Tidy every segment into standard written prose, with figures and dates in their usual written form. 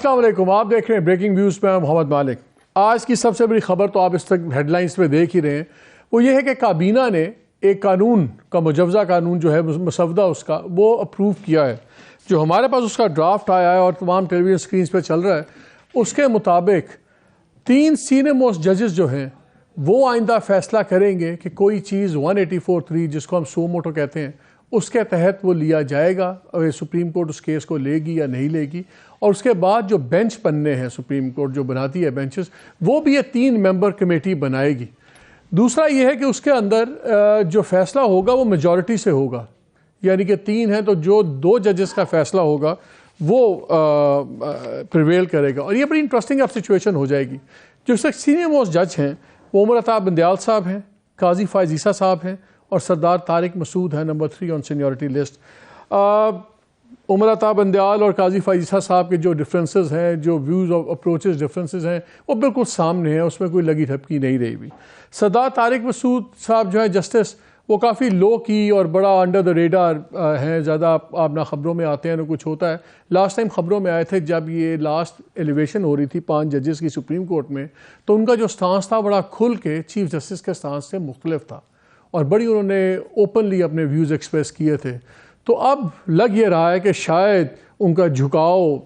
السلام علیکم، آپ دیکھ رہے ہیں بریکنگ ویوز میں محمد مالک۔ آج کی سب سے بڑی خبر تو آپ اس تک ہیڈ لائنز پہ دیکھ ہی رہے ہیں، وہ یہ ہے کہ کابینہ نے ایک قانون کا مجوزہ قانون جو ہے مسودہ اس کا وہ اپروو کیا ہے۔ جو ہمارے پاس اس کا ڈرافٹ آیا ہے اور تمام ٹیلی ویژن اسکرینز پہ چل رہا ہے، اس کے مطابق 3 سینئر موسٹ ججز جو ہیں وہ آئندہ فیصلہ کریں گے کہ کوئی چیز 184(3 جس کو ہم سو موٹو کہتے ہیں اس کے تحت وہ لیا جائے گا، اور سپریم کورٹ اس کیس کو لے گی یا نہیں لے گی، اور اس کے بعد جو بینچ بننے ہیں سپریم کورٹ جو بناتی ہے بینچز، وہ بھی یہ 3 ممبر کمیٹی بنائے گی۔ دوسرا یہ ہے کہ اس کے اندر جو فیصلہ ہوگا وہ میجورٹی سے ہوگا، یعنی کہ 3 ہیں تو جو 2 ججز کا فیصلہ ہوگا وہ پریویل کرے گا، اور یہ بڑی انٹرسٹنگ اب سچویشن ہو جائے گی۔ جو سینئر موسٹ جج ہیں وہ عمر عطا بندیال صاحب ہیں، قاضی فائز عیسیٰ صاحب ہیں، اور سردار طارق مسعود ہیں نمبر 3 آن سینیورٹی لسٹ۔ عمر عطا بندیال اور قاضی فائز عیسیٰ صاحب کے جو ڈفرینسز ہیں، جو ویوز آف اپروچز ڈفرینسز ہیں، وہ بالکل سامنے ہیں، اس میں کوئی لگی ٹھپکی نہیں رہی بھی۔ سردار طارق مسعود صاحب جو ہے جسٹس، وہ کافی لو کی اور بڑا انڈر دا ریڈار ہیں، زیادہ آپ نہ خبروں میں آتے ہیں نہ کچھ ہوتا ہے۔ لاسٹ ٹائم خبروں میں آئے تھے جب یہ لاسٹ ایلیویشن ہو رہی تھی 5 ججز کی سپریم کورٹ میں، تو ان کا جو سٹانس تھا بڑا کھل کے چیف جسٹس کے سٹانس سے مختلف تھا، اور بڑی انہوں نے اوپنلی اپنے ویوز ایکسپریس کیے تھے۔ تو اب لگ یہ رہا ہے کہ شاید ان کا جھکاؤ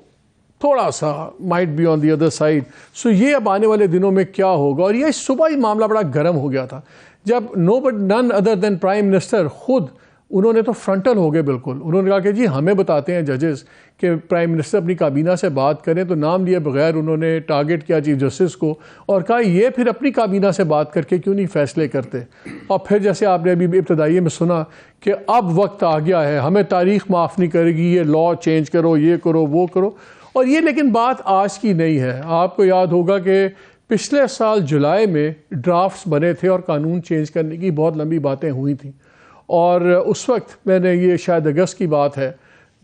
تھوڑا سا might be on the other side. So یہ اب آنے والے دنوں میں کیا ہوگا، اور یہ صبح ہی معاملہ بڑا گرم ہو گیا تھا جب نن ادر دین پرائم منسٹر خود انہوں نے تو فرنٹل ہو گئے بالکل۔ انہوں نے کہا کہ جی ہمیں بتاتے ہیں ججز کہ پرائم منسٹر اپنی کابینہ سے بات کریں، تو نام لیے بغیر انہوں نے ٹارگٹ کیا چیف جسٹس کو اور کہا یہ پھر اپنی کابینہ سے بات کر کے کیوں نہیں فیصلے کرتے۔ اور پھر جیسے آپ نے ابھی ابتدائی میں سنا کہ اب وقت آ گیا ہے، ہمیں تاریخ معاف نہیں کرے گی، یہ لا چینج کرو، یہ کرو، وہ کرو۔ اور یہ لیکن بات آج کی نہیں ہے، آپ کو یاد ہوگا کہ پچھلے سال جولائی میں ڈرافٹس بنے تھے اور قانون چینج کرنے کی بہت لمبی باتیں ہوئی تھیں، اور اس وقت میں نے یہ شاید اگست کی بات ہے،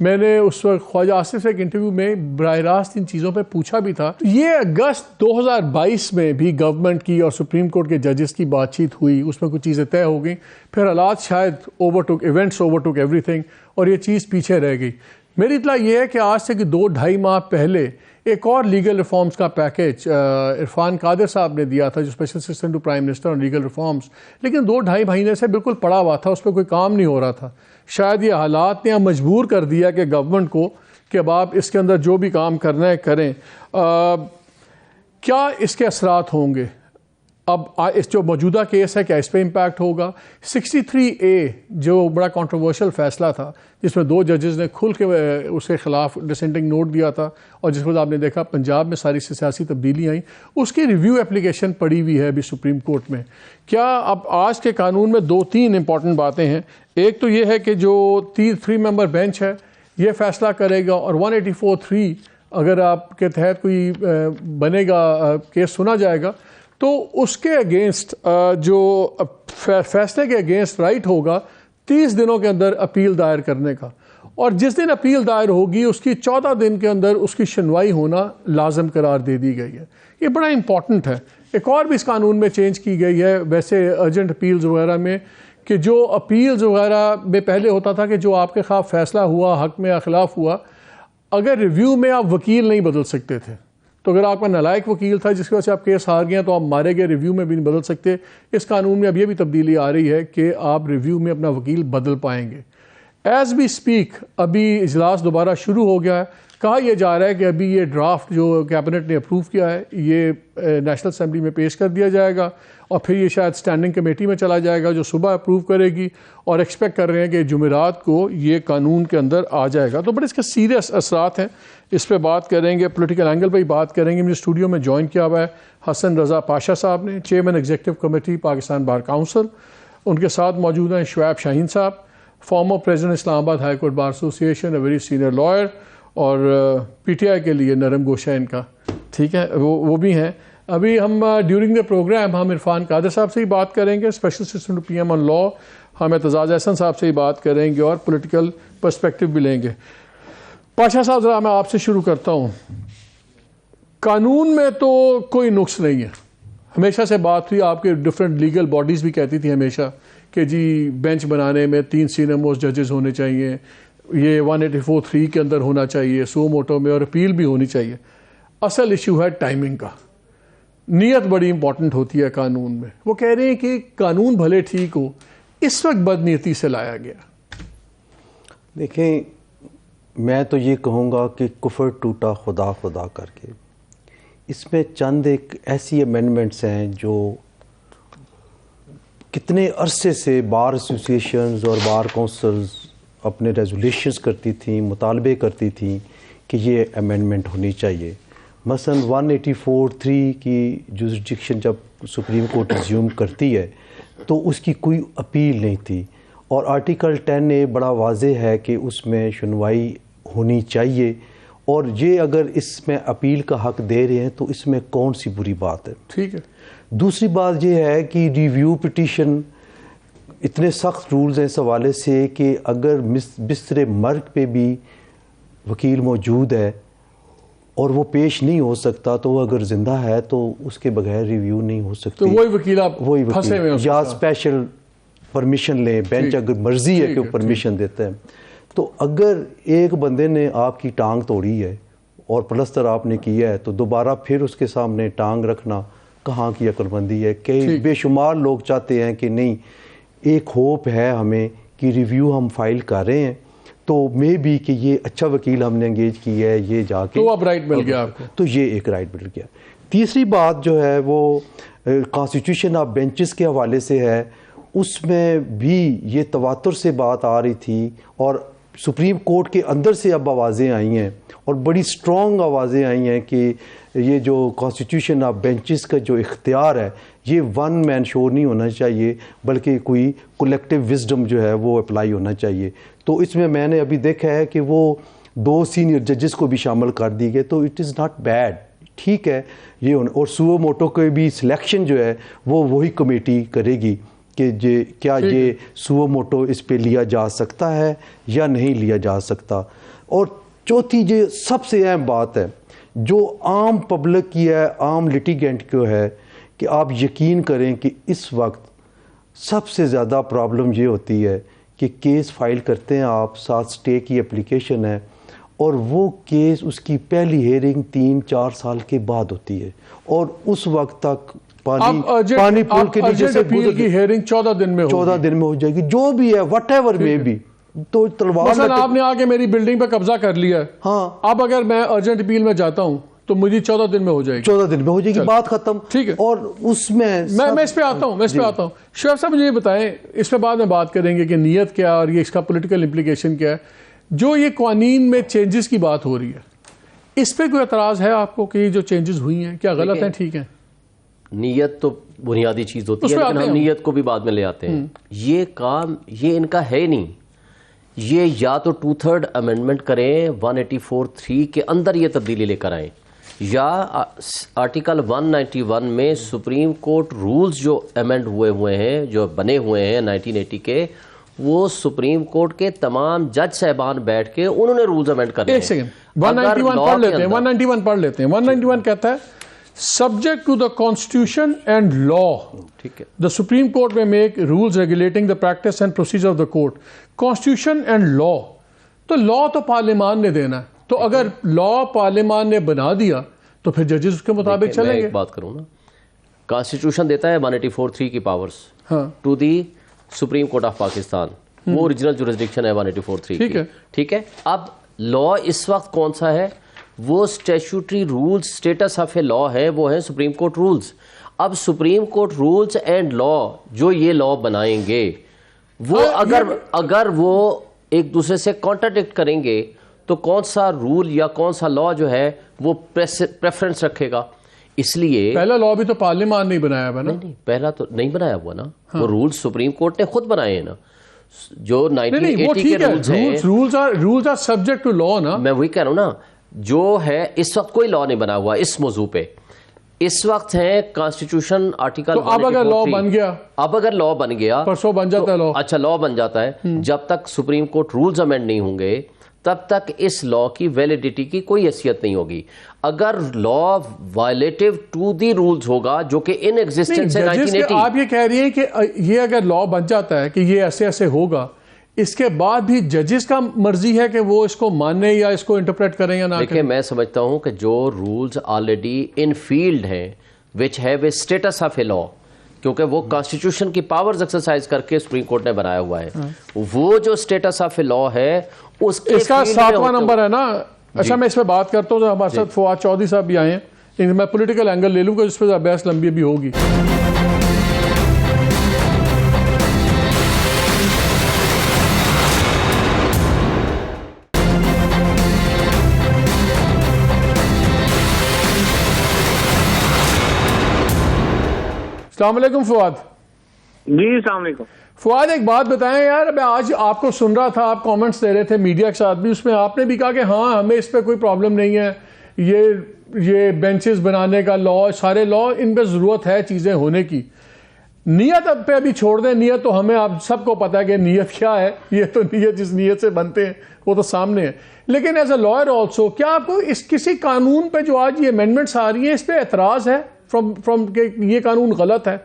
میں نے اس وقت خواجہ آصف سے ایک انٹرویو میں براہ راست ان چیزوں پہ پوچھا بھی تھا۔ یہ اگست 2022 میں بھی گورنمنٹ کی اور سپریم کورٹ کے ججز کی بات چیت ہوئی، اس میں کچھ چیزیں طے ہو گئیں، پھر حالات شاید ایونٹس اوور ٹک ایوری تھنگ، اور یہ چیز پیچھے رہ گئی۔ میری اطلاع یہ ہے کہ آج سے 2-2.5 ماہ پہلے ایک اور لیگل ریفارمز کا پیکیج عرفان قادر صاحب نے دیا تھا، جو special assistant to prime minister on legal reforms, لیکن 2-2.5 مہینے سے بالکل پڑا ہوا تھا، اس پہ کوئی کام نہیں ہو رہا تھا۔ شاید یہ حالات نے مجبور کر دیا کہ گورنمنٹ کو کہ اب آپ اس کے اندر جو بھی کام کرنا ہے کریں۔ کیا اس کے اثرات ہوں گے؟ اب اس جو موجودہ کیس ہے کیا اس پہ امپیکٹ ہوگا؟ 63A جو بڑا کنٹروورشل فیصلہ تھا، جس میں 2 ججز نے کھل کے اس کے خلاف ڈسینٹنگ نوٹ دیا تھا، اور جس میں آپ نے دیکھا پنجاب میں ساری سیاسی تبدیلیاں آئیں، اس کی ریویو اپلیکیشن پڑی ہوئی ہے ابھی سپریم کورٹ میں۔ کیا اب آج کے قانون میں 2-3 امپورٹنٹ باتیں ہیں۔ ایک تو یہ ہے کہ جو 3 ممبر بینچ ہے یہ فیصلہ کرے گا، اور 184(3 اگر آپ کے تحت کوئی بنے گا، کیس سنا جائے گا، تو اس کے اگینسٹ جو فیصلے کے اگینسٹ رائٹ ہوگا 30 دنوں کے اندر اپیل دائر کرنے کا، اور جس دن اپیل دائر ہوگی اس کی 14 دن کے اندر اس کی سنوائی ہونا لازم قرار دے دی گئی ہے۔ یہ بڑا امپورٹنٹ ہے۔ ایک اور بھی اس قانون میں چینج کی گئی ہے ویسے ارجنٹ اپیلز وغیرہ میں، کہ جو اپیلز وغیرہ میں پہلے ہوتا تھا کہ جو آپ کے خلاف فیصلہ ہوا، حق میں خلاف ہوا، اگر ریویو میں آپ وکیل نہیں بدل سکتے تھے، تو اگر آپ کا نالائق وکیل تھا جس کی وجہ سے آپ کیس ہار گئے تو آپ مارے گئے، ریویو میں بھی نہیں بدل سکتے۔ اس قانون میں اب یہ بھی تبدیلی آ رہی ہے کہ آپ ریویو میں اپنا وکیل بدل پائیں گے۔ ایز وی اسپیک ابھی اجلاس دوبارہ شروع ہو گیا ہے، کہا یہ جا رہا ہے کہ ابھی یہ ڈرافٹ جو کیبنٹ نے اپروو کیا ہے یہ نیشنل اسمبلی میں پیش کر دیا جائے گا، اور پھر یہ شاید اسٹینڈنگ کمیٹی میں چلا جائے گا جو صبح اپروو کرے گی، اور ایکسپیکٹ کر رہے ہیں کہ جمعرات کو یہ قانون کے اندر آ جائے گا۔ تو بڑے اس کے سیریس اثرات ہیں، اس پہ بات کریں گے، پولیٹیکل اینگل پہ ہی بات کریں گے۔ مجھے اسٹوڈیو میں جوائن کیا ہوا ہے حسن رضا پاشا صاحب نے، chairman executive committee Pakistan bar council. ان کے ساتھ موجود ہیں شعیب شاہین صاحب، farmer president Islamabad high court bar association, a very senior lawyer, اور PTI کے لیے نرم گوشہ ان کا، ٹھیک ہے، وہ بھی ہیں۔ ابھی ہم ڈیورنگ دا پروگرام ہم عرفان قادر صاحب سے ہی بات کریں گے، اسپیشل اسسٹنٹ ٹو PM آن لا، ہم اعتزاز احسن صاحب سے ہی بات کریں گے، اور پولیٹیکل پرسپیکٹو بھی لیں گے۔ پاشا صاحب ذرا میں آپ سے شروع کرتا ہوں۔ قانون میں تو کوئی نقص نہیں ہے، ہمیشہ سے بات ہوئی، آپ کے ڈفرینٹ لیگل باڈیز بھی کہتی تھی ہمیشہ کہ جی بینچ بنانے میں 3 سینئر موسٹ ججز ہونے چاہیے، یہ 184(3 کے اندر ہونا چاہیے، سو موٹو میں، اور اپیل بھی ہونی چاہیے۔ اصل ایشو ہے ٹائمنگ کا. نیت بڑی امپورٹنٹ ہوتی ہے قانون میں. وہ کہہ رہے ہیں کہ قانون بھلے ٹھیک ہو, اس وقت بدنیتی سے لایا گیا. دیکھیں, میں تو یہ کہوں گا کہ کفر ٹوٹا خدا خدا کر کے. اس میں چند ایک ایسی امینڈمنٹس ہیں جو کتنے عرصے سے بار ایسوسیشنز اور بار کونسلز اپنے ریزولیشنز کرتی تھیں, مطالبے کرتی تھیں کہ یہ امینڈمنٹ ہونی چاہیے. مثلا 184(3) کی جورسڈکشن جب سپریم کورٹ ریزیوم کرتی ہے تو اس کی کوئی اپیل نہیں تھی, اور آرٹیکل 10A بڑا واضح ہے کہ اس میں سنوائی ہونی چاہیے, اور یہ اگر اس میں اپیل کا حق دے رہے ہیں تو اس میں کون سی بری بات ہے. ٹھیک ہے. دوسری بات یہ ہے کہ ریویو پٹیشن اتنے سخت رولز ہیں اس حوالے سے کہ اگر بستر مرگ پہ بھی وکیل موجود ہے اور وہ پیش نہیں ہو سکتا, تو وہ اگر زندہ ہے تو اس کے بغیر ریویو نہیں ہو سکتی. تو وہی وکیل آپ پھنسے ہوئے ہیں, یا اسپیشل پرمیشن لیں, بینچ اگر مرضی ہے کہ وہ پرمیشن دیتا ہے. تو اگر ایک بندے نے آپ کی ٹانگ توڑی ہے اور پلستر آپ نے کیا ہے تو دوبارہ پھر اس کے سامنے ٹانگ رکھنا کہاں کی عقل مندی ہے. کئی بے شمار لوگ چاہتے ہیں کہ نہیں, ایک ہوپ ہے ہمیں کہ ریویو ہم فائل کر رہے ہیں تو مے بی کہ یہ اچھا وکیل ہم نے انگیج کیا ہے, یہ جا کے تو اب رائٹ مل گیا آپ کو. تو یہ ایک رائٹ مل گیا. تیسری بات جو ہے وہ کانسٹیٹیوشن آف بینچز کے حوالے سے ہے. اس میں بھی یہ تواتر سے بات آ رہی تھی, اور سپریم کورٹ کے اندر سے اب آوازیں آئی ہیں, اور بڑی سٹرونگ آوازیں آئی ہیں کہ یہ جو کانسٹیٹیوشن آف بینچز کا جو اختیار ہے یہ ون مین شو نہیں ہونا چاہیے, بلکہ کوئی کولیکٹیو وزڈم جو ہے وہ اپلائی ہونا چاہیے. تو اس میں نے ابھی دیکھا ہے کہ وہ 2 سینئر ججز کو بھی شامل کر دی گئے, تو اٹ از ناٹ بیڈ, ٹھیک ہے یہ. اور سوو موٹو کے بھی سلیکشن جو ہے وہ وہی کمیٹی کرے گی کہ کیا یہ سوو موٹو اس پہ لیا جا سکتا ہے یا نہیں لیا جا سکتا. اور چوتھی جو سب سے اہم بات ہے جو عام پبلک کی ہے, عام لٹیگنٹ کو ہے, کہ آپ یقین کریں کہ اس وقت سب سے زیادہ پرابلم یہ ہوتی ہے کہ کیس فائل کرتے ہیں آپ, ساتھ سٹے کی اپلیکیشن ہے, اور وہ کیس اس کی پہلی ہیئرنگ 3-4 سال کے بعد ہوتی ہے, اور اس وقت تک پانی پول کے نیچے سے اپیل کی ہیئرنگ 14 دن میں 14 دن میں ہو جائے گی, جو بھی ہے وٹ ایور میں بھی. تو تلوار مثلا آپ نے آگے میری بلڈنگ پہ قبضہ کر لیا, ہاں, اب اگر میں ارجنٹ اپیل میں جاتا ہوں تو مجھے 14 دن میں ہو جائے گی. 14 دن میں ہو جائے گی, بات ختم. ٹھیک ہے. اور اس میں اس پہ آتا ہوں شعیب صاحب مجھے یہ بتائیں, اس پہ بعد میں بات کریں گے کہ نیت کیا اور یہ اس کا پولیٹیکل امپلیکیشن کیا ہے. جو یہ قوانین میں چینجز کی بات ہو رہی ہے, اس پہ کوئی اعتراض ہے آپ کو کہ یہ جو چینجز ہوئی ہیں کیا غلط ہیں, ٹھیک ہیں؟ نیت تو بنیادی چیز ہوتی ہے, لیکن ہم نیت کو بھی بعد میں لے آتے ہیں. یہ کام یہ ان کا ہے نہیں. یہ یا تو 2/3 امینڈمنٹ کریں 184(3) کے اندر یہ تبدیلی لے کر آئیں, یا آرٹیکل 191 میں سپریم کورٹ رولز جو امینڈ ہوئے ہیں, جو بنے ہوئے ہیں 1980 کے, وہ سپریم کورٹ کے تمام جج صاحبان بیٹھ کے انہوں نے رولز امینڈ کرنے ہیں. ایک سیکنڈ, 191 پڑھ لیتے ہیں. 191 پڑھ لیتے ہیں. 191 کہتا ہے subject to the constitution and law, ٹھیک ہے, the Supreme Court may make rules regulating the practice and procedure of the court. Constitution and law, تو law تو پارلیمان نے دینا ہے, تو اگر law پارلیمان نے بنا دیا تو پھر ججز اس کے مطابق چلیں گے. میں ایک بات کروں نا, کانسٹیٹیوشن دیتا ہے 184(3) کی powers to the supreme court of Pakistan, وہ اوریجنل جورسڈکشن ہے 184(3) ٹھیک ہے, ٹھیک ہے. اب لا اس وقت کون سا ہے, وہ statutory rules, status of a لا ہے, وہ ہیں سپریم کورٹ رولز. اب سپریم کورٹ رولز اینڈ لا جو یہ لا بنائیں گے, وہ اگر وہ ایک دوسرے سے کانٹراڈکٹ کریں گے تو کون سا رول یا کون سا لا جو ہے وہ پریفرنس رکھے گا. اس لیے پہلا لا بھی تو پارلیمان نہیں بنایا ہوا نا. نہیں, پہلا تو نہیں بنایا ہوا نا, وہ رولز سپریم کورٹ نے خود بنائے ہیں نا, جو 1980 کے رولز ہیں. رولز آر سبجیکٹ ٹو لا نا. میں وہی کہہ رہا ہوں نا, جو ہے اس وقت کوئی لا نہیں بنا ہوا اس موضوع پہ. اس وقت ہے کانسٹیٹیوشن آرٹیکل. اب اگر لا بن گیا, اب اگر لا بن گیا, پرسوں بن جاتا ہے لا. اچھا, لا بن جاتا ہے. جب تک سپریم کورٹ رولز امینڈ نہیں ہوں گے تب تک اس لا کی ویلیڈیٹی کی کوئی حیثیت نہیں ہوگی. اگر لا وائلیٹو ٹو دی رولز ہوگا جو کہ ان ایگزسٹنس ہے 1980. آپ یہ کہہ رہی ہیں کہ یہ اگر لا بن جاتا ہے کہ یہ ایسے ایسے ہوگا, اس کے بعد بھی ججز کا مرضی ہے کہ وہ اس کو مانیں یا اس کو انٹرپریٹ کریں یا نہ کریں؟ دیکھیں میں سمجھتا ہوں کہ جو رولز آلریڈی ان فیلڈ ہیں which have a status of a law, کیونکہ وہ کانسٹیٹیوشن کی پاورز ایکسرسائز کر کے سپریم کورٹ نے بنایا ہوا ہے، وہ جو اسٹیٹس آف اے لا ہے اس کا 7واں نمبر ہے نا. اچھا میں اس پہ بات کرتا ہوں، ہمارے ساتھ فواد چودھری صاحب بھی آئے ہیں، لیکن میں پولیٹیکل اینگل لے لوں گا، اس پہ بحث لمبی بھی ہوگی. السلام علیکم فواد. جی السلام علیکم. فواد ایک بات بتائیں یار، میں آج آپ کو سن رہا تھا، آپ کامنٹس دے رہے تھے میڈیا کے ساتھ بھی، اس میں آپ نے بھی کہا کہ ہاں ہمیں اس پہ کوئی پرابلم نہیں ہے، یہ بینچز بنانے کا لا، سارے لا ان پہ ضرورت ہے چیزیں ہونے کی. نیت اب پہ ابھی چھوڑ دیں، نیت تو ہمیں آپ سب کو پتہ ہے کہ نیت کیا ہے، یہ تو نیت جس نیت سے بنتے ہیں وہ تو سامنے ہے. لیکن ایز اے لائر آلسو کیا آپ کو اس کسی قانون پہ جو آج یہ امینڈمنٹس آ رہی ہیں اس پہ اعتراض ہے فرام کہ یہ قانون غلط ہے؟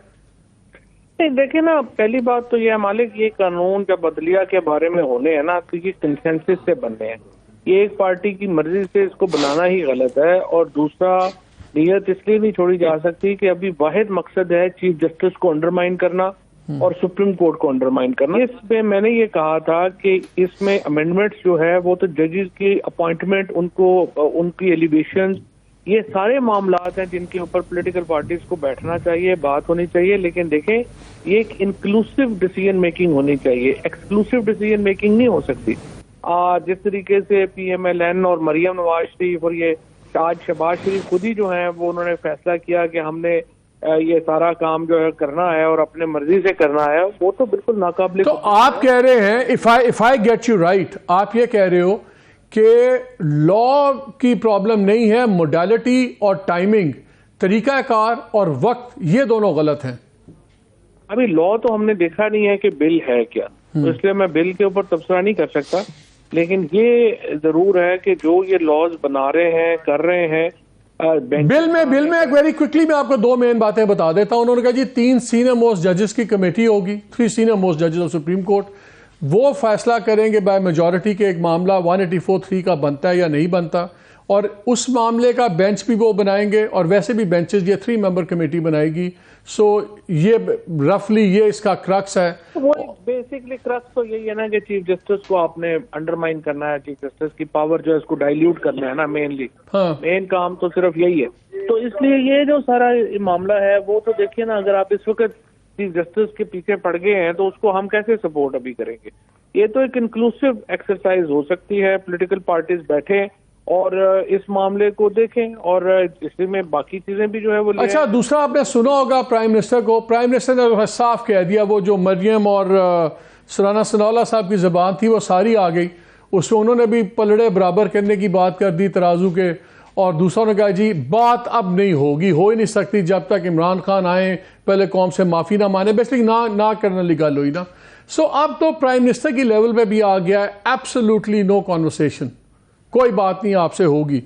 نہیں دیکھیں نا، پہلی بات تو یہ ہے مالک، یہ قانون جب عدلیہ کے بارے میں ہونے ہیں نا تو یہ کنسنسس سے بننے ہیں. یہ ایک پارٹی کی مرضی سے اس کو بنانا ہی غلط ہے. اور دوسرا، نیت اس لیے نہیں چھوڑی جا سکتی کہ ابھی واحد مقصد ہے چیف جسٹس کو انڈرمائن کرنا اور سپریم کورٹ کو انڈرمائن کرنا. اس پہ میں نے یہ کہا تھا کہ اس میں امینڈمنٹس جو ہے وہ تو ججز کی اپوائنٹمنٹ، ان کی ایلیویشن، یہ سارے معاملات ہیں جن کے اوپر پولیٹیکل پارٹیز کو بیٹھنا چاہیے، بات ہونی چاہیے. لیکن دیکھیں یہ ایک انکلوسیو ڈیسیژن میکنگ ہونی چاہیے، ایکسکلوسیو ڈیسیژن میکنگ نہیں ہو سکتی. جس طریقے سے پی ایم ایل این اور مریم نواز شریف اور یہ آج شہباز شریف خود ہی جو ہیں وہ انہوں نے فیصلہ کیا کہ ہم نے یہ سارا کام جو ہے کرنا ہے اور اپنے مرضی سے کرنا ہے، وہ تو بالکل ناقابل. تو آپ کہہ رہے ہیں if I get you right، آپ یہ کہہ رہے ہو کہ لا کی پرابلم نہیں ہے، موڈیلٹی اور ٹائمنگ، طریقہ کار اور وقت، یہ دونوں غلط ہیں. ابھی لا تو ہم نے دیکھا نہیں ہے کہ بل ہے کیا، تو اس لیے میں بل کے اوپر تبصرہ نہیں کر سکتا. لیکن یہ ضرور ہے کہ جو یہ لاز بنا رہے ہیں، کر رہے ہیں، بل میں ایک ویری کوئکلی میں آپ کو 2 مین باتیں بتا دیتا ہوں. انہوں نے کہا جی 3 سینئر موسٹ ججز کی کمیٹی ہوگی، 3 سینئر موسٹ ججز آف سپریم کورٹ، وہ فیصلہ کریں گے بائی میجورٹی کہ ایک معاملہ 184(3) کا بنتا ہے یا نہیں بنتا، اور اس معاملے کا بینچ بھی وہ بنائیں گے، اور ویسے بھی بینچز یہ 3 ممبر کمیٹی بنائے گی. سو یہ رفلی یہ اس کا کرکس ہے. وہ بیسکلی کرکس تو یہی ہے نا کہ چیف جسٹس کو آپ نے انڈرمائن کرنا ہے، چیف جسٹس کی پاور جو ہے اس کو ڈائلیوٹ کرنا ہے نا، مینلی مین کام تو صرف یہی ہے. تو اس لیے یہ جو سارا معاملہ ہے وہ تو دیکھیے نا، اگر آپ اس وقت چیف جسٹس کے پیچھے پڑ گئے ہیں تو اس کو ہم کیسے سپورٹ ابھی کریں گے؟ یہ تو ایک انکلوسیو ایکسرسائز ہو سکتی ہے، پولیٹیکل پارٹیز بیٹھیں اور اس معاملے کو دیکھیں، اور اس میں باقی چیزیں بھی جو ہے وہ اچھا دوسرا آپ نے سنا ہوگا پرائم منسٹر کو، پرائم منسٹر نے صاف کہہ دیا، وہ جو مریم اور سرانا ثناءاللہ صاحب کی زبان تھی وہ ساری آ گئی، اس میں انہوں نے بھی پلڑے برابر کرنے کی بات کر دی ترازو کے، اور دوسروں نے کہا جی بات اب نہیں ہوگی، ہو ہی نہیں سکتی جب تک عمران خان آئیں پہلے قوم سے معافی نہ مانے، بیسکلی نہ کرنے والی گل ہوئی نا. سو اب تو پرائم منسٹر کی لیول پہ بھی آ گیا ہے ایبسولوٹلی نو کانورسیشن، کوئی بات نہیں آپ سے ہوگی.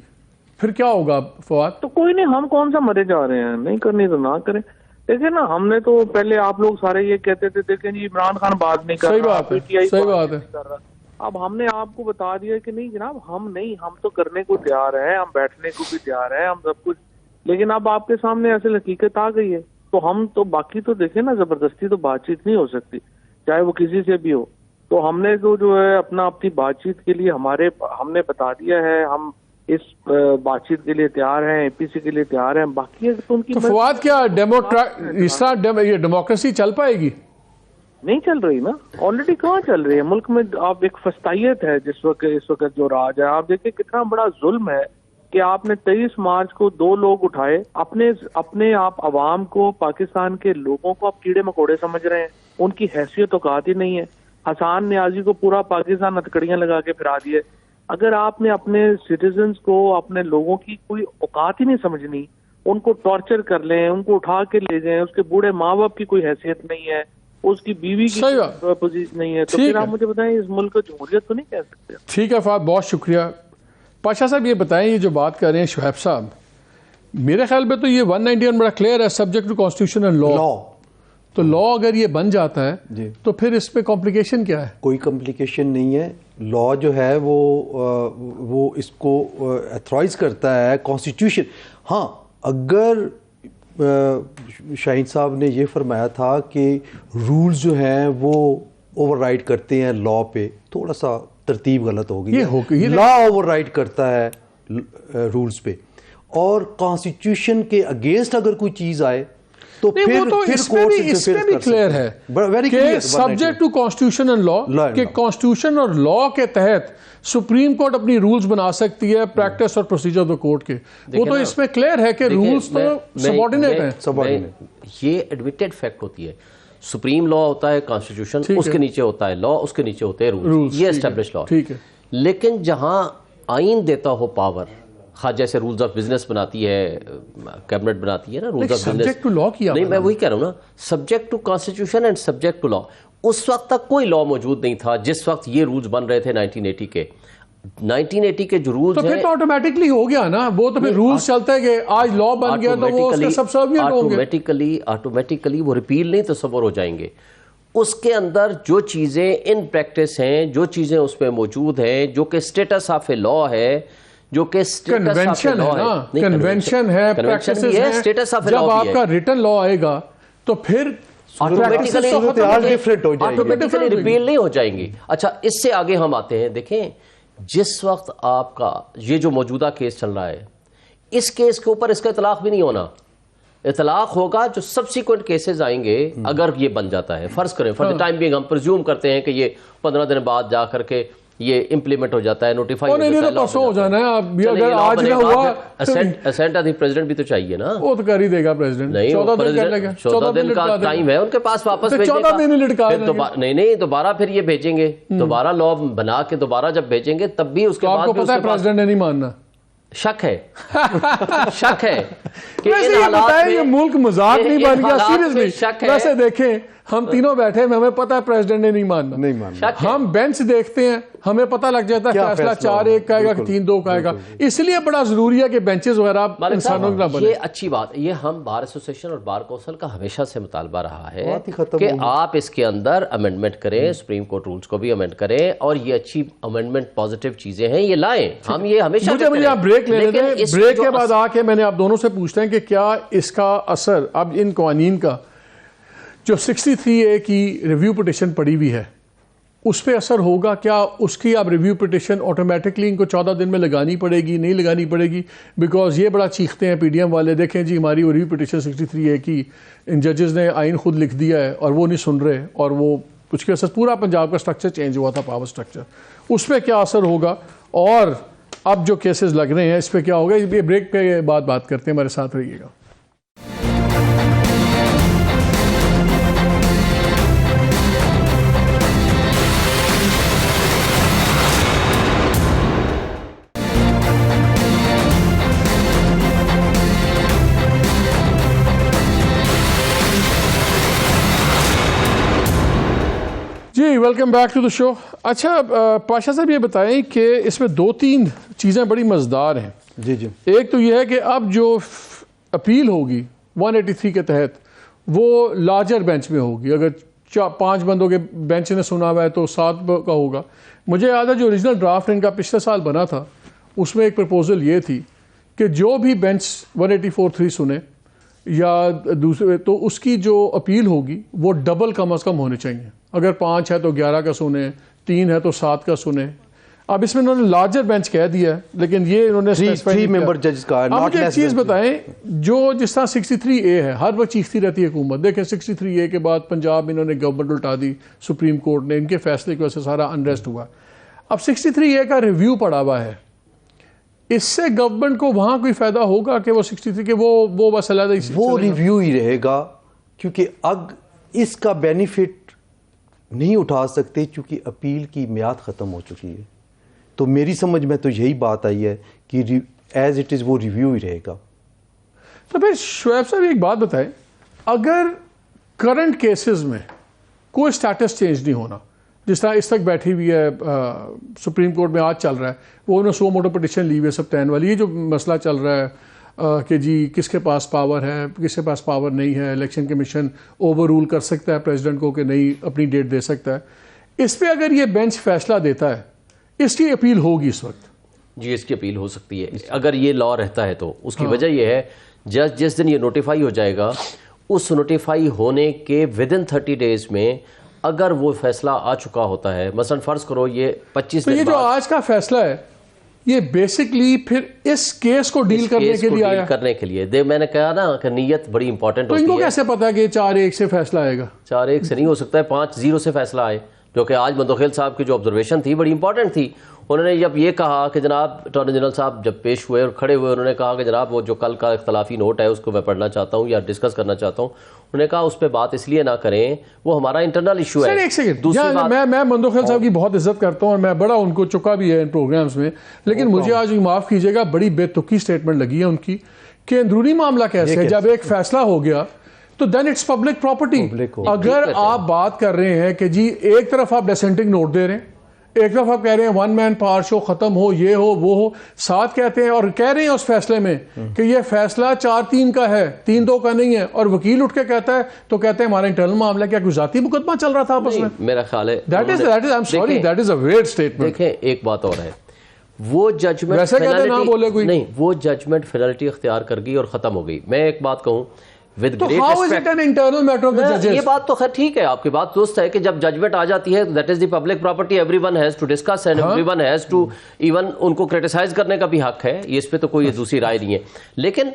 پھر کیا ہوگا فواد؟ تو کوئی نہیں، ہم کون سا مرے جا رہے ہیں، نہیں کرنی تو نہ کریں. دیکھیں نا، ہم نے تو پہلے آپ لوگ سارے یہ کہتے تھے دیکھیں جی عمران خان بات نہیں کر رہا، صحیح بات ہے. اب ہم نے آپ کو بتا دیا کہ نہیں جناب، ہم تو کرنے کو تیار ہیں، ہم بیٹھنے کو بھی تیار ہیں، ہم سب کچھ. لیکن اب آپ کے سامنے ایسے حقیقت آ گئی ہے تو ہم تو باقی تو دیکھیں نا، زبردستی تو بات چیت نہیں ہو سکتی، چاہے وہ کسی سے بھی ہو. تو ہم نے تو جو ہے اپنی بات چیت کے لیے ہم نے بتا دیا ہے، ہم اس بات چیت کے لیے تیار ہیں، اے پی سی کے لیے تیار ہیں. باقی تو ان کی فواد کیا اس طرح یہ ڈیموکریسی چل پائے گی؟ نہیں چل رہی نا، آلریڈی کہاں چل رہی ہے ملک میں. آپ ایک فستائیت ہے اس وقت جو راج ہے. آپ دیکھیں کتنا بڑا ظلم ہے کہ آپ نے 23 مارچ کو 2 لوگ اٹھائے، اپنے آپ عوام کو، پاکستان کے لوگوں کو آپ کیڑے مکوڑے سمجھ رہے ہیں، ان کی حیثیت اوقات ہی نہیں ہے. حسان نیازی کو پورا پاکستان ہتکڑیاں لگا کے پھرا دیے. اگر آپ نے اپنے سٹیزنز کو، اپنے لوگوں کی کوئی اوقات ہی نہیں سمجھنی، ان کو ٹارچر کر لیں، ان کو اٹھا کے لے جائیں، اس کے بوڑھے ماں باپ کی کوئی حیثیت نہیں ہے، اس کی بیوی کی پوزیشن نہیں ہے، تو پھر آپ مجھے بتائیں اس ملک کو جمہوریت تو نہیں کہہ سکتے. ٹھیک ہے فہد، بہت شکریہ. پاشا صاحب یہ بتائیں، یہ جو بات کر رہے ہیں شعیب صاحب، میرے خیال میں تو یہ 191 بڑا کلیئر ہے، سبجیکٹ ٹو کانسٹیٹیوشن اینڈ لا. تو لا اگر یہ بن جاتا ہے جی تو پھر اس میں کمپلیکیشن کیا ہے؟ کوئی کمپلیکیشن نہیں ہے. لا جو ہے وہ اس کو ایتھرائز کرتا ہے کانسٹیٹیوشن. ہاں اگر شاہین صاحب نے یہ فرمایا تھا کہ رولز جو ہیں وہ اوور رائڈ کرتے ہیں لا پہ, تھوڑا سا ترتیب غلط ہو گئی ہے. لا اوور رائڈ کرتا ہے رولز پہ, اور کانسٹیٹیوشن کے اگینسٹ اگر کوئی چیز آئے تو پھر اس میں بھی کلیئر ہے کہ سبجیکٹ ٹو کانسٹیٹیوشن اینڈ لا, کہ کانسٹیٹیوشن اور لا کے تحت سپریم کورٹ اپنی رولز بنا سکتی ہے پریکٹس اور پروسیجر آف کورٹ کے. وہ تو اس میں کلیئر ہے کہ رولز تو سبارڈینیٹ ہیں. یہ ایڈمیٹڈ فیکٹ ہوتی ہے. سپریم لا ہوتا ہے کانسٹیٹیوشن, اس کے نیچے ہوتا ہے لا, اس کے نیچے ہوتے ہیں رولز. یہ اسٹیبلش لا. ٹھیک ہے, لیکن جہاں آئین دیتا ہو پاور, جیسے رولز آف بزنس بناتی ہے کیبنٹ بناتی ہے نا rules of business, subject to law کیا. نہیں میں وہی کہہ رہا ہوں نا, subject to constitution and subject to law. اس وقت تک کوئی لا موجود نہیں تھا جس وقت یہ رولز بن رہے تھے 1980 کے. 1980 کے جو رولز تو پھر تو آٹومیٹکلی ہو گیا نا, وہ تو پھر رولز چلتے گئے, آج لا بن گیا تو وہ اس کے سبسروینٹ ہوں گے. آٹومیٹکلی وہ ریپیل نہیں تصور ہو جائیں گے. اس کے اندر جو چیزیں ان پریکٹس ہیں, جو چیزیں اس میں موجود ہیں, جو کہ اسٹیٹس آف اے لا ہے, جو کہ کنونشن ہے نا, کنونشن ہے, پریکٹسز ہیں. جب آپ کا ریٹن لا آئے گا تو پھر آٹومیٹکلی ریپیل نہیں ہو جائیں گی. اچھا اس سے آگے ہم آتے ہیں. دیکھیں جس وقت آپ کا یہ جو موجودہ کیس چل رہا ہے, اس کیس کے اوپر اس کا اطلاق بھی نہیں ہونا. اطلاق ہوگا جو سبسیکوینٹ کیسز آئیں گے اگر یہ بن جاتا ہے. فرض کریں فار دی ٹائم بینگ ہم پرزیوم کرتے ہیں کہ یہ 15 دن بعد جا کر کے یہ امپلیمنٹ ہو جاتا ہے, نوٹیفائی ہو جانا ہے. اگر آج نہ ہوا اسینٹ آف دی پریزیڈنٹ بھی تو چاہیے نا, وہ تو کر ہی دے گا پریزیڈنٹ. نہیں 14 دن کا ٹائم ہے ان کے پاس واپس بھیجنے کا. نہیں دوبارہ پھر یہ بھیجیں گے, دوبارہ لا بنا کے دوبارہ جب بھیجیں گے تب بھی اس کے بعد پتہ ہے پریزیڈنٹ نے نہیں ماننا. شک ہے شک ہے کہ یہ ملک مذاق نہیں بن گیا سیریسلی. ویسے دیکھیں ہم تینوں بیٹھے ہیں, ہمیں پتا ہے پریزیڈنٹ نے نہیں ماننا. ہم بینچ دیکھتے ہیں, ہمیں پتہ لگ جاتا ہے فیصلہ 4-1 کا آئے گا کہ 3-2 کا آئے گا. اس لیے بڑا ضروری ہے کہ بینچز وغیرہ انسانوں کا بنے. یہ اچھی بات, یہ ہم بار ایسوسیشن اور بار کونسل کا ہمیشہ سے مطالبہ رہا ہے کہ آپ اس کے اندر امینڈمنٹ کریں, سپریم کورٹ رولز کو بھی امینڈ کریں, اور یہ اچھی امینڈمنٹ پازیٹیو چیزیں ہیں یہ لائیں. ہم یہ ہمیشہ مجھے آپ بریک لینے دیں. بریک کے بعد آ کے میں نے آپ دونوں سے پوچھتے ہیں کہ کیا اس کا اثر اب ان قوانین کا جو 63A کی ریویو پٹیشن پڑی ہوئی ہے اس پہ اثر ہوگا؟ کیا اس کی اب ریویو پٹیشن آٹومیٹکلی ان کو 14 دن میں لگانی پڑے گی, نہیں لگانی پڑے گی؟ بیکاز یہ بڑا چیختے ہیں پی ڈی ایم والے, دیکھیں جی ہماری ریویو پٹیشن 63A کی ان ججز نے آئین خود لکھ دیا ہے اور وہ نہیں سن رہے, اور وہ اس کے اثر پورا پنجاب کا سٹرکچر چینج ہوا تھا, پاور سٹرکچر, اس پہ کیا اثر ہوگا اور اب جو کیسز لگ رہے ہیں اس پہ کیا ہوگا؟ یہ بریک پہ بات کرتے ہیں, ہمارے ساتھ رہیے گا. جی ویلکم بیک ٹو دا شو. اچھا پاشا صاحب یہ بتائیں کہ اس میں 2-3 چیزیں بڑی مزیدار ہیں. جی جی. ایک تو یہ ہے کہ اب جو اپیل ہوگی 183 کے تحت وہ لارجر بینچ میں ہوگی. اگر 5 بندوں کے بینچ نے سنا ہوا ہے تو 7 کا ہوگا. مجھے یاد ہے جو اوریجنل ڈرافٹ ان کا پچھلے سال بنا تھا اس میں ایک پرپوزل یہ تھی کہ جو بھی بینچ 184(3) سنے یا دوسرے تو اس کی جو اپیل ہوگی وہ ڈبل کم از کم ہونے چاہیے. اگر 5 ہے تو 11 کا سنیں, 3 ہے تو 7 کا سنیں. اب اس میں انہوں نے لارجر بینچ کہہ دیا ہے, لیکن یہ انہوں نے 3 ممبر ججز کا. اب مجھے ایک چیز بتائیں, جو جس طرح 63A ہے ہر وقت چیختی رہتی ہے حکومت. دیکھیں 63A کے بعد پنجاب انہوں نے گورنمنٹ الٹا دی, سپریم کورٹ نے, ان کے فیصلے کی وجہ سے سارا انریسٹ ہوا. اب 63A کا ریویو پڑا ہوا ہے, اس سے گورنمنٹ کو وہاں کوئی فائدہ ہوگا کہ وہ 63 کے وہ بس علیحدہ وہ ریویو ہی رہے گا, کیونکہ اب اس کا بینیفٹ نہیں اٹھا سکتے چونکہ اپیل کی میعاد ختم ہو چکی ہے. تو میری سمجھ میں تو یہی بات آئی ہے کہ ایز اٹ از وہ ریویو ہی رہے گا. تو پھر شعیب صاحب ایک بات بتائیں, اگر کرنٹ کیسز میں کوئی سٹیٹس چینج نہیں ہونا, جس طرح اس تک بیٹھی ہوئی ہے سپریم کورٹ میں آج چل رہا ہے, وہ انہوں نے 100 موٹر پٹیشن لی ہوئی ہے سبٹین والی, یہ جو مسئلہ چل رہا ہے کہ جی کس کے پاس پاور ہے, کس کے پاس پاور نہیں ہے, الیکشن کمیشن اوور رول کر سکتا ہے پریزیڈنٹ کو کہ نہیں اپنی ڈیٹ دے سکتا ہے, اس پہ اگر یہ بینچ فیصلہ دیتا ہے اس کی اپیل ہوگی اس وقت؟ جی اس کی اپیل ہو سکتی ہے اگر یہ لا رہتا ہے تو. اس کی وجہ یہ ہے جس دن یہ نوٹیفائی ہو جائے گا اس نوٹیفائی ہونے کے ودن 30 days میں اگر وہ فیصلہ آ چکا ہوتا ہے, مثلا فرض کرو یہ 25 تو یہ جو آج کا فیصلہ ہے یہ بیسکلی پھر اس کیس کو ڈیل کرنے کے لیے آیا, کرنے کے لیے. میں نے کہا نا کہ نیت بڑی امپورٹنٹ ہوتی ہے. تو ان کو کیسے پتا کہ 4-1 سے فیصلہ آئے گا؟ 4-1 سے نہیں ہو سکتا ہے, 5-0 سے فیصلہ آئے, جو کہ آج مندوخیل صاحب کی جو آبزرویشن تھی بڑی امپورٹنٹ تھی. انہوں نے جب یہ کہا کہ جناب اٹارنی جنرل صاحب جب پیش ہوئے اور کھڑے ہوئے, انہوں نے کہا کہ جناب وہ جو کل کا اختلافی نوٹ ہے اس کو میں پڑھنا چاہتا ہوں یا ڈسکس کرنا چاہتا ہوں. انہوں نے کہا اس پہ بات اس لیے نہ کریں, وہ ہمارا انٹرنل ایشو ہے. ایک سیکنڈ, میں مندوخیل صاحب کی بہت عزت کرتا ہوں اور میں بڑا ان کو چکا بھی ہے ان پروگرامز میں, لیکن مجھے آج معاف کیجیے گا بڑی بے تکی سٹیٹمنٹ لگی ہے ان کی کہ اندرونی معاملہ کیسے ہے. جب ایک فیصلہ ہو گیا تو دین اٹس پبلک پراپرٹی. اگر آپ بات کر رہے ہیں کہ جی ایک طرف آپ ڈیسنٹنگ نوٹ دے رہے ہیں, ایک طرف آپ کہہ رہے ہیں 1 man power show ختم ہو, یہ ہو وہ ہو, ساتھ کہتے ہیں اور کہہ رہے ہیں اس فیصلے میں کہ یہ فیصلہ 4-3 کا ہے, 3-2 کا نہیں ہے, اور وکیل اٹھ کے کہتا ہے تو کہتے ہیں ہمارا انٹرنل معاملہ, کیا کوئی ذاتی مقدمہ چل رہا تھا آپس میں؟ میرا خیال ہے that is a weird statement. دیکھیں ایک بات اور ہے, وہ ججمنٹ ویسے کہتے نہ بولے کوئی نہیں, وہ ججمنٹ فینلٹی اختیار کر گئی اور ختم ہو گئی. میں ایک بات کہوں with great respect, یہ بات تو خیر ٹھیک ہے, آپ کی بات درست ہے کہ جب ججمنٹ آ جاتی ہے that is the public property, everyone has to discuss and everyone has to even ان کو criticize کرنے کا بھی حق ہے, اس پہ تو کوئی دوسری رائے نہیں ہے. لیکن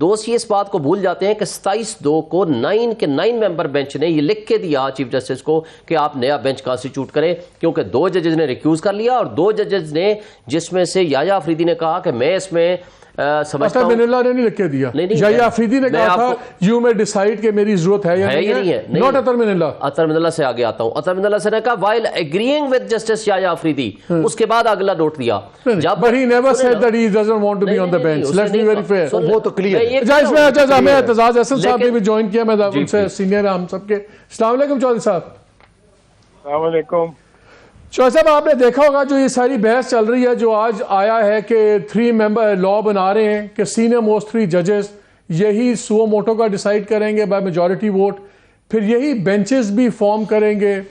دوست یہ اس بات کو بھول جاتے ہیں کہ 27/2 کو 9 کے 9 ممبر بینچ نے یہ لکھ کے دیا چیف جسٹس کو کہ آپ نیا بینچ کانسٹیٹیوٹ کریں, کیونکہ 2 ججز نے ریکیوز کر لیا اور 2 ججز نے, جس میں سے یحییٰ آفریدی نے کہا کہ میں اس میں اطہر بن اللہ نے نہیں لکھ کے دیا, یحییٰ آفریدی نے کہا تھا یو میں ڈیسائیڈ کہ میری ضرورت ہے یا نہیں ہے, ناٹ اطہر بن اللہ. اطہر بن اللہ سے آگے آتا ہوں. اطہر بن اللہ سے نے کہا while agreeing with justice یحییٰ آفریدی, اس کے بعد اگلا نوٹ دیا. But he never said that he doesn't want to be on the bench. Let's be very fair. وہ تو کلیئر ہے. اس میں اچھا ہمیں اعتزاز احسن صاحب نے بھی جوائن کیا, میں ان سے سینئر ہم سب کے. السلام علیکم چودھری صاحب. السلام علیکم. چودھری صاحب آپ نے دیکھا ہوگا جو یہ ساری بحث چل رہی ہے, جو آج آیا ہے کہ 3 ممبر لا بنا رہے ہیں کہ سینئر موسٹ 3 ججز یہی سو موٹو کا ڈیسائیڈ کریں گے بائی میجورٹی ووٹ, پھر یہی بینچز بھی فارم کریں گے,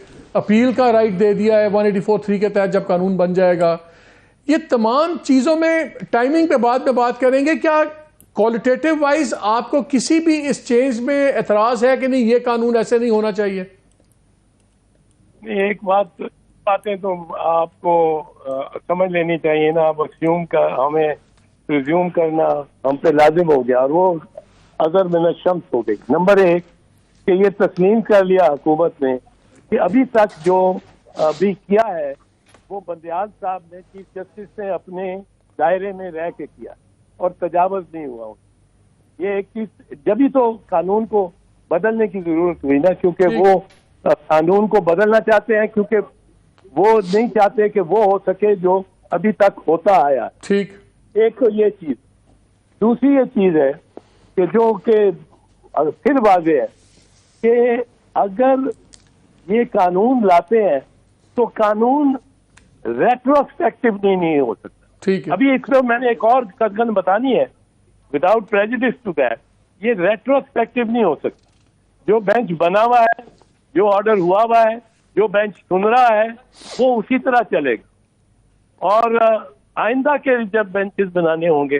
اپیل کا رائٹ دے دیا ہے 184(3) کے تحت جب قانون بن جائے گا. یہ تمام چیزوں میں ٹائمنگ پہ بعد میں بات کریں گے. کیا کوالٹیٹیو وائز آپ کو کسی بھی اس چینج میں اعتراض ہے کہ نہیں یہ قانون ایسے نہیں ہونا چاہیے؟ ایک باتیں تو آپ کو سمجھ لینی چاہیے نا, آپ اسیوم کا ہمیں پریزیوم کرنا ہم پہ لازم ہو گیا اور وہ اگر من الشمس ہو گئی. نمبر 1 کہ یہ تسلیم کر لیا حکومت نے کہ ابھی تک جو ابھی کیا ہے وہ بندیال صاحب نے چیف جسٹس نے اپنے دائرے میں رہ کے کیا اور تجاوز نہیں ہوا. یہ ایک چیز جبھی تو قانون کو بدلنے کی ضرورت ہوئی نا, کیونکہ وہ قانون کو بدلنا چاہتے ہیں, کیونکہ وہ نہیں چاہتے کہ وہ ہو سکے جو ابھی تک ہوتا آیا. ٹھیک, ایک تو یہ چیز. دوسری یہ چیز ہے کہ جو کہ پھر واضح ہے کہ اگر یہ قانون لاتے ہیں تو قانون ریٹروسپیکٹولی نہیں ہو سکتا. ٹھیک ہے, ابھی ایک تو میں نے ایک اور قدغن بتانی ہے وداؤٹ پریجوڈس ٹو دیٹ, یہ ریٹروسپیکٹو نہیں ہو سکتا. جو بینچ بنا ہوا ہے, جو آرڈر ہوا ہوا ہے, جو بینچ سن رہا ہے وہ اسی طرح چلے گا. اور آئندہ کے جب بینچز بنانے ہوں گے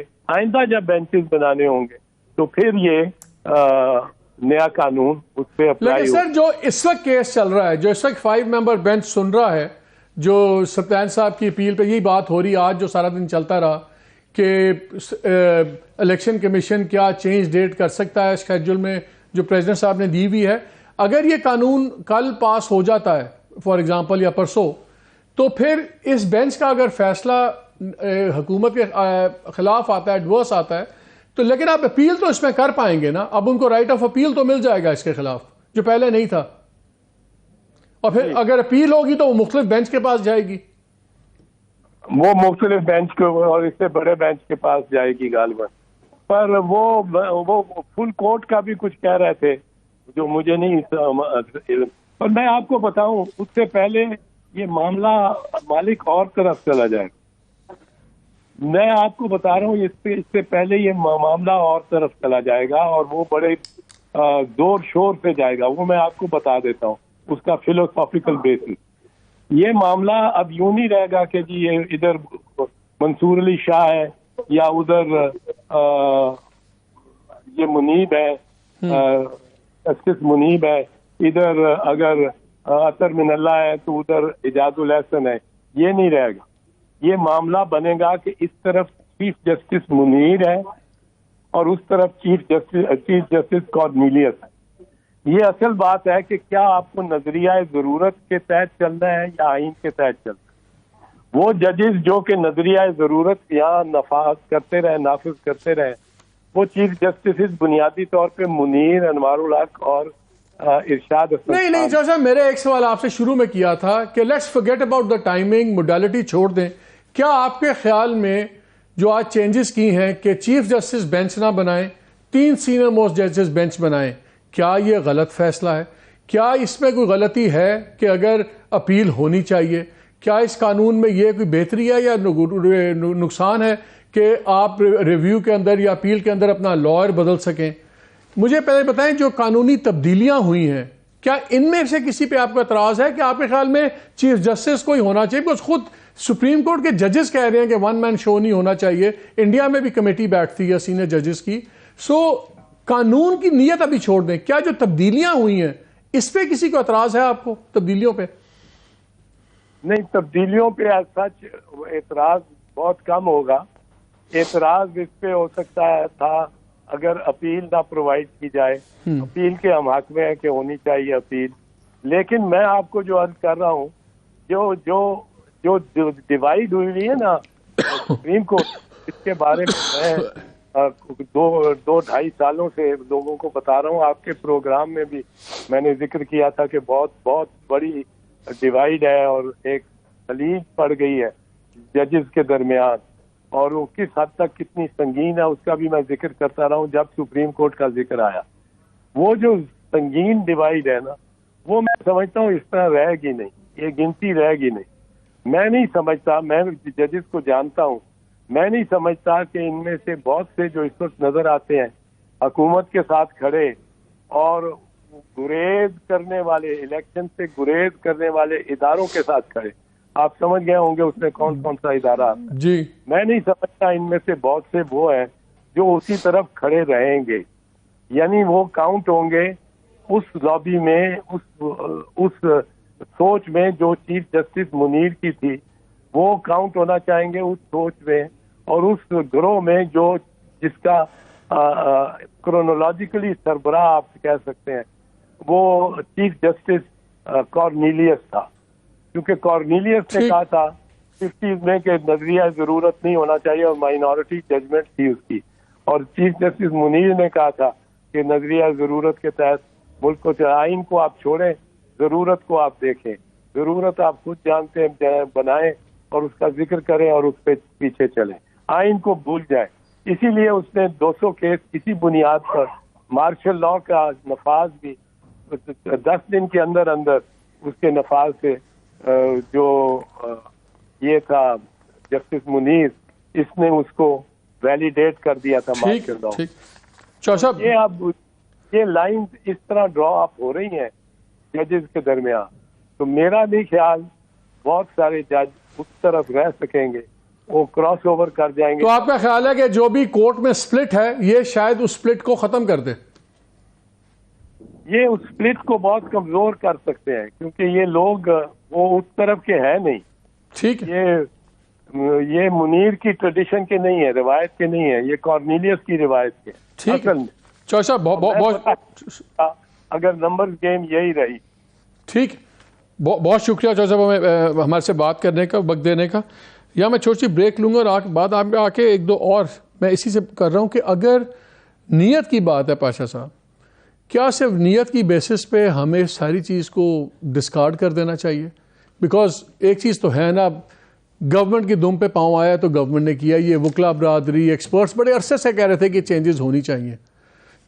تو پھر یہ نیا قانون اس پہ اپلائی. لیکن سر جو اس وقت کیس چل رہا ہے, جو اس وقت 5 ممبر بینچ سن رہا ہے, جو ستیان صاحب کی اپیل پہ یہی بات ہو رہی ہے آج جو سارا دن چلتا رہا کہ الیکشن کمیشن کیا چینج ڈیٹ کر سکتا ہے شیڈول میں جو پریزیڈنٹ صاحب نے دی ہوئی ہے. اگر یہ قانون کل پاس ہو جاتا ہے فار ایگزامپل یا پرسوں, تو پھر اس بینچ کا اگر فیصلہ حکومت کے خلاف آتا ہے, ایڈورس آتا ہے, تو لیکن آپ اپیل تو اس میں کر پائیں گے نا. اب ان کو رائٹ آف اپیل تو مل جائے گا اس کے خلاف جو پہلے نہیں تھا, اور پھر اگر اپیل ہوگی تو وہ مختلف بینچ کے پاس جائے گی. وہ مختلف بینچ کے اور اس سے بڑے بینچ کے پاس جائے گی غالباً. پر وہ فل کورٹ کا بھی کچھ کہہ رہے تھے جو مجھے نہیں. اور میں آپ کو بتاؤں اس سے پہلے یہ معاملہ مالک اور طرف چلا جائے. میں آپ کو بتا رہا ہوں اس سے پہلے یہ معاملہ اور طرف چلا جائے گا اور وہ بڑے زور شور سے جائے گا. وہ میں آپ کو بتا دیتا ہوں اس کا فلوسافیکل بیسس. یہ معاملہ اب یوں نہیں رہے گا کہ جی یہ ادھر منصور علی شاہ ہے یا ادھر یہ منیب ہے, جسٹس منیب ہے, ادھر اگر اطہر من اللہ ہے تو ادھر اعجاز الحسن ہے. یہ نہیں رہے گا. یہ معاملہ بنے گا کہ اس طرف چیف جسٹس منیر ہے اور اس طرف چیف جسٹس کارنیلیس ہے. یہ اصل بات ہے کہ کیا آپ کو نظریہ ضرورت کے تحت چلنا ہے یا آئین کے تحت چلنا ہے. وہ ججز جو کہ نظریہ ضرورت یہاں نافذ کرتے رہے وہ چیف جسٹس بنیادی طور پہ منیر, انوار الحق اور ارشاد نہیں جج صاحب, میرے ایک سوال آپ سے شروع میں کیا تھا کہ let's forget about the timing, modality چھوڑ دیں. کیا آپ کے خیال میں جو آج چینجز کی ہیں کہ چیف جسٹس بینچ نہ بنائیں, 3 سینئر موسٹ ججز بینچ بنائیں, کیا یہ غلط فیصلہ ہے؟ کیا اس میں کوئی غلطی ہے کہ اگر اپیل ہونی چاہیے؟ کیا اس قانون میں یہ کوئی بہتری ہے یا نقصان ہے کہ آپ ریویو کے اندر یا اپیل کے اندر اپنا لائر بدل سکیں؟ مجھے پہلے بتائیں جو قانونی تبدیلیاں ہوئی ہیں کیا ان میں سے کسی پہ آپ کا اعتراض ہے کہ آپ کے خیال میں چیف جسٹس کو ہی ہونا چاہیے؟ بکاز خود سپریم کورٹ کے ججز کہہ رہے ہیں کہ 1 مین شو نہیں ہونا چاہیے. انڈیا میں بھی کمیٹی بیٹھتی ہے سینئر ججز کی. سو قانون کی نیت ابھی چھوڑ دیں, کیا جو تبدیلیاں ہوئی ہیں اس پہ کسی کو اعتراض ہے آپ کو تبدیلیوں پہ؟ نہیں, تبدیلیوں پہ سچ اعتراض بہت کم ہوگا. اعتراض اس پہ ہو سکتا تھا اگر اپیل نہ پرووائڈ کی جائے. اپیل کے ہم حق میں ہے کہ ہونی چاہیے اپیل. لیکن میں آپ کو جو عرض کر رہا ہوں جو ڈیوائڈ ہوئی ہے نا سپریم کورٹ, اس کے بارے میں 2-2.5 سالوں سے لوگوں کو بتا رہا ہوں. آپ کے پروگرام میں بھی میں نے ذکر کیا تھا کہ بہت بڑی ڈیوائڈ ہے اور ایک خلیج پڑ گئی ہے ججز کے درمیان, اور وہ کس حد تک کتنی سنگین ہے اس کا بھی میں ذکر کرتا رہا ہوں جب سپریم کورٹ کا ذکر آیا. وہ جو سنگین ڈیوائڈ ہے نا وہ میں سمجھتا ہوں اس طرح رہے گی نہیں, یہ گنتی رہے گی نہیں. میں نہیں سمجھتا, میں ججز کو جانتا ہوں, میں نہیں سمجھتا کہ ان میں سے بہت سے جو اس وقت نظر آتے ہیں حکومت کے ساتھ کھڑے اور گریز کرنے والے, الیکشن سے گریز کرنے والے اداروں کے ساتھ کھڑے. آپ سمجھ گئے ہوں گے اس میں کون کون سا ادارہ آتا ہے. جی, میں نہیں سمجھتا ان میں سے بہت سے وہ ہیں جو اسی طرف کھڑے رہیں گے, یعنی وہ کاؤنٹ ہوں گے اس لابی میں, اس سوچ میں جو چیف جسٹس منیر کی تھی, وہ کاؤنٹ ہونا چاہیں گے اس سوچ میں اور اس گروہ میں جو جس کا کرونولوجیکلی سربراہ آپ کہہ سکتے ہیں وہ چیف جسٹس کارنیلیس تھا. کیونکہ کارنیلیس نے کہا تھا 50s میں کہ نظریہ ضرورت نہیں ہونا چاہیے اور مائنورٹی ججمنٹ تھی اس کی, اور چیف جسٹس منیر نے کہا تھا کہ نظریہ ضرورت کے تحت ملک کو آئین کو آپ چھوڑیں, ضرورت کو آپ دیکھیں, ضرورت آپ خود جانتے ہیں بنائیں اور اس کا ذکر کریں اور اس پہ پیچھے چلیں, آئین کو بھول جائیں. اسی لیے اس نے 200 کیس اسی بنیاد پر مارشل لا کا نفاذ بھی 10 دن کے اندر اس کے نفاذ سے جو یہ تھا جسٹس منیر, اس نے اس کو ویلیڈیٹ کر دیا تھا مارشل لا. یہ اب یہ لائن اس طرح ڈرا اپ ہو رہی ہیں ججز کے درمیان, تو میرا بھی خیال بہت سارے جج اس طرف رہ سکیں گے, وہ کراس اوور کر جائیں گے. تو آپ کا خیال ہے کہ جو بھی کورٹ میں سپلٹ ہے یہ شاید اس سپلٹ کو ختم کر دے؟ یہ اس سپلٹ کو بہت کمزور کر سکتے ہیں کیونکہ یہ لوگ وہ اس طرف کے ہیں نہیں. ٹھیک ہے, یہ منیر کی ٹریڈیشن کے نہیں ہے, روایت کے نہیں ہے, یہ کارنیلیس کی روایت کے. ٹھیک ہے چوشا, بہت اگر نمبر گیم یہی رہی. ٹھیک, بہت شکریہ چوشا صاحب ہمارے سے بات کرنے کا, وقت دینے کا. یا میں چھوٹی بریک لوں گا اور بعد آپ آ کے 1-2 اور میں اسی سے کر رہا ہوں کہ اگر نیت کی بات ہے پاشا صاحب, کیا صرف نیت کی بیسس پہ ہمیں ساری چیز کو ڈسکارڈ کر دینا چاہیے؟ بیکاز ایک چیز تو ہے نا, گورنمنٹ کی دم پہ پاؤں آیا تو گورنمنٹ نے کیا. یہ وکلا برادری, ایکسپرٹس بڑے عرصے سے کہہ رہے تھے کہ چینجز ہونی چاہیے.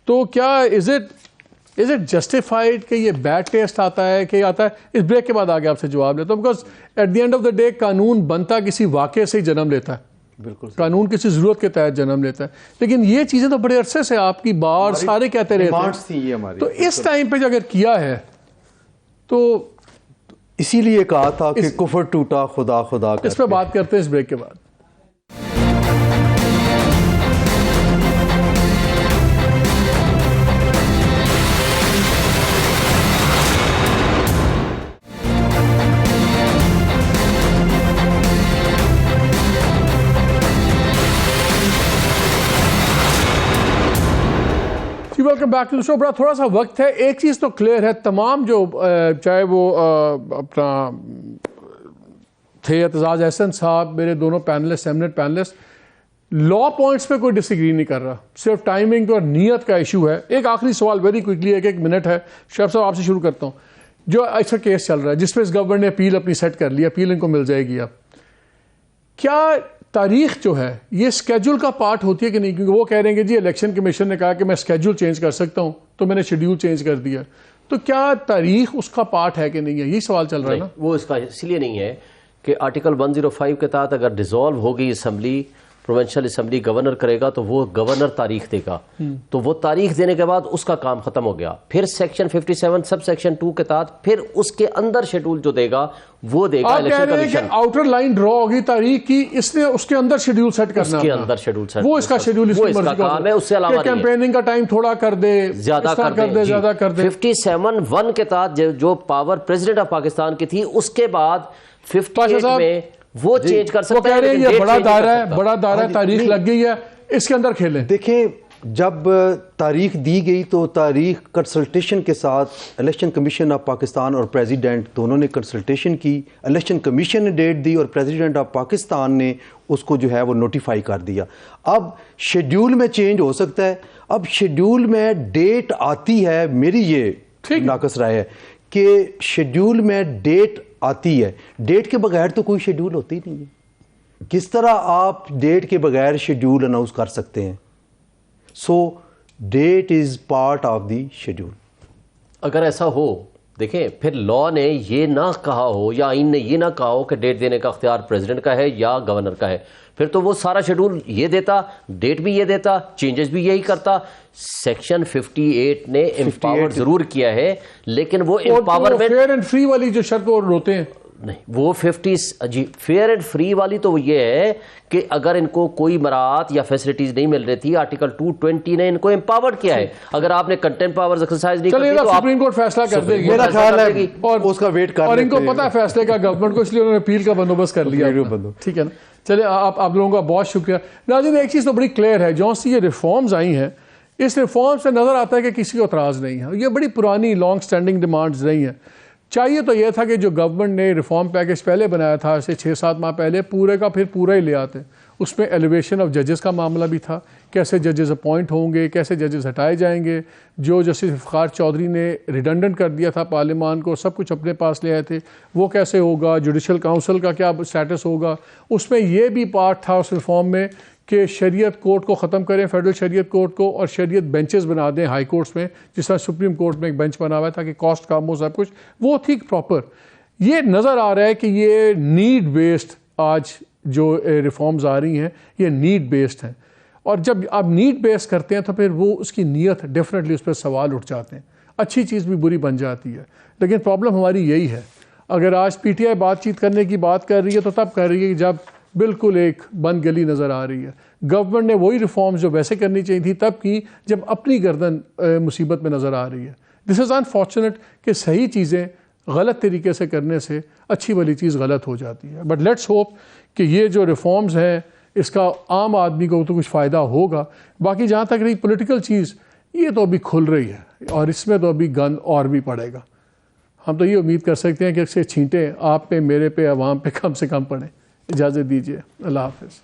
تو کیا از اٹ جسٹیفائڈ کہ یہ بیڈ ٹیسٹ آتا ہے کہ آتا ہے؟ اس بریک کے بعد آگے آپ سے جواب لیتا ہوں, because at the end of the day قانون بنتا کسی واقعے سے ہی جنم لیتا ہے. بالکل قانون کسی ضرورت کے تحت جنم لیتا ہے. لیکن یہ چیزیں تو بڑے عرصے سے آپ کی بار سارے کہتے رہتے ہیں, تو اس ٹائم پہ اگر کیا ہے تو اسی لیے کہا تھا کہ کفر ٹوٹا خدا خدا. اس پہ بات کرتے ہیں اس بریک کے بعد. ویلکم بیک ٹو دی شو. بڑا تھوڑا سا وقت ہے, ایک چیز تو کلیئر ہے, تمام جو چاہے وہ اپنا تھے اعتزاز احسن صاحب, میرے دونوں پینلسٹ, ایمنٹ پینلسٹ, لا پوائنٹس پہ کوئی ڈس ایگری نہیں کر رہا, صرف ٹائمنگ اور نیت کا ایشو ہے. ایک آخری سوال ویری کوئکلی, ایک منٹ ہے, شیف صاحب آپ سے شروع کرتا ہوں. جو ایسا کیس چل رہا ہے جس پہ اس گورنمنٹ نے اپیل اپنی سیٹ کر لی, اپیل ان کو مل جائے گی, اب کیا تاریخ جو ہے یہ اسکیجول کا پارٹ ہوتی ہے کہ نہیں؟ کیونکہ وہ کہہ رہے ہیں کہ جی الیکشن کمیشن نے کہا کہ میں اسکیجول چینج کر سکتا ہوں, تو میں نے شیڈیول چینج کر دیا, تو کیا تاریخ اس کا پارٹ ہے کہ نہیں ہے؟ یہی سوال چل رہا ہے نا. وہ اس کا اس لیے نہیں ہے کہ آرٹیکل 105 کے تحت اگر ڈیزالو ہوگی اسمبلی, پروونشل اسمبلی گورنر کرے گا تو وہ گورنر تاریخ دے گا, تو وہ تاریخ دینے کے بعد اس کا کام ختم ہو گیا. پھر سیکشن 57 سب سیکشن 2 کے تحت پھر اس کے اندر شیڈول جو دے گا وہ دے گا election commission. Outer line draw ہوگی تاریخ کی, اس نے اس کے اندر شیڈول سیٹ کرنا, اس کے اندر شیڈول سیٹ, وہ اس کا شیڈول وہ اس کا کام ہے, اس سے علاوہ کیمپیننگ کا ٹائم تھوڑا کر دے, زیادہ کر دے, زیادہ کر دے. 57(1) کے تحت جو پاور پریزیڈنٹ آف پاکستان کی تھی, اس کے بعد 58 میں وہ چینج کر سکتا ہے. وہ کہہ رہے ہیں یہ بڑا دائرہ ہے, بڑا دائرہ, تاریخ لگ گئی ہے, اس کے اندر کھیلیں. دیکھیں جب تاریخ دی گئی تو تاریخ کنسلٹیشن کے ساتھ الیکشن کمیشن آف پاکستان اور پریزیڈنٹ دونوں نے کنسلٹیشن کی, الیکشن کمیشن نے ڈیٹ دی اور پریزیڈنٹ آف پاکستان نے اس کو جو ہے وہ نوٹیفائی کر دیا. اب شیڈیول میں چینج ہو سکتا ہے, اب شیڈیول میں ڈیٹ آتی ہے, میری یہ ناقص رائے ہے کہ شیڈیول میں ڈیٹ آتی ہے, ڈیٹ کے بغیر تو کوئی شیڈیول ہوتی نہیں ہے. کس طرح آپ ڈیٹ کے بغیر شیڈیول اناؤنس کر سکتے ہیں؟ So date is part of the schedule. اگر ایسا ہو, دیکھیں پھر لا نے یہ نہ کہا ہو یا آئین نے یہ نہ کہا ہو کہ ڈیٹ دینے کا اختیار پریزیڈنٹ کا ہے یا گورنر کا ہے, پھر تو وہ سارا شیڈول یہ دیتا, ڈیٹ بھی یہ دیتا, چینجز بھی یہی کرتا. سیکشن 58 نے امپاور ضرور کیا ہے, لیکن وہ امپاورمنٹ فیئر اینڈ فری والی جو شرط وہ روتے ہیں نہیں, وہ 50 جی فیئر اینڈ فری والی تو یہ ہے کہ اگر ان کو کوئی مراعات یا فیسلٹیز نہیں مل رہی تھی, آرٹیکل 220 نے ان کو امپاورڈ کیا ہے. اگر آپ نے کنٹینٹ پاورز ایکسرسائز نہیں کی تو سپریم کورٹ فیصلہ کر دے گی, میرا خیال ہے, اور اس کا ویٹ کر, اور ان کو پتہ ہے فیصلے کا گورنمنٹ کو, اس لیے انہوں نے اپیل کا بندوبست کر لیا. ٹھیک ہے نا, چلے آپ لوگوں کا بہت شکریہ. ناظرین ایک چیز تو بڑی کلیئر ہے, جو سی یہ ریفارمز آئی ہیں, اس ریفارم سے نظر آتا ہے کہ کسی کو اعتراض نہیں ہے. یہ بڑی پرانی لانگ سٹینڈنگ ڈیمانڈز رہی ہیں. چاہیے تو یہ تھا کہ جو گورنمنٹ نے ریفارم پیکج پہلے بنایا تھا اسے 6-7 ماہ پہلے, پورے کا پھر پورا ہی لے آتے. اس میں ایلیویشن آف ججز کا معاملہ بھی تھا, کیسے ججز اپوائنٹ ہوں گے, کیسے ججز ہٹائے جائیں گے. جو جسٹس افتخار چودھری نے ریڈنڈنٹ کر دیا تھا پارلیمان کو, سب کچھ اپنے پاس لے آئے تھے, وہ کیسے ہوگا. جوڈیشل کاؤنسل کا کیا سٹیٹس ہوگا. اس میں یہ بھی پارٹ تھا اس ریفارم میں کہ شریعت کورٹ کو ختم کریں, فیڈرل شریعت کورٹ کو, اور شریعت بینچز بنا دیں ہائی کورٹس میں, جس طرح سپریم کورٹ میں ایک بینچ بنا ہوا ہے تاکہ کاسٹ کم ہو, سب کچھ وہ ٹھیک پراپر. یہ نظر آ رہا ہے کہ یہ نیڈ بیسڈ آج جو ریفارمز آ رہی ہیں یہ نیڈ بیسڈ ہیں, اور جب آپ نیڈ بیس کرتے ہیں تو پھر وہ اس کی نیت ڈیفینیٹلی اس پہ سوال اٹھ جاتے ہیں. اچھی چیز بھی بری بن جاتی ہے, لیکن پرابلم ہماری یہی ہے. اگر آج پی ٹی آئی بات چیت کرنے کی بات کر رہی ہے تو تب کر رہی ہے جب بالکل ایک بند گلی نظر آ رہی ہے. گورنمنٹ نے وہی ریفارمز جو ویسے کرنی چاہیے تھی تب کی, جب اپنی گردن مصیبت میں نظر آ رہی ہے. دس از انفارچونیٹ کہ صحیح چیزیں غلط طریقے سے کرنے سے اچھی والی چیز غلط ہو جاتی ہے. بٹ لیٹس ہوپ کہ یہ جو ریفارمز ہیں اس کا عام آدمی کو تو کچھ فائدہ ہوگا. باقی جہاں تک رہی پولیٹیکل چیز, یہ تو ابھی کھل رہی ہے اور اس میں تو ابھی گند اور بھی پڑے گا. ہم تو یہ امید کر سکتے ہیں کہ اس سے چھینٹیں آپ پہ, میرے پہ, عوام پہ کم سے کم پڑیں. اجازت دیجیے, اللہ حافظ.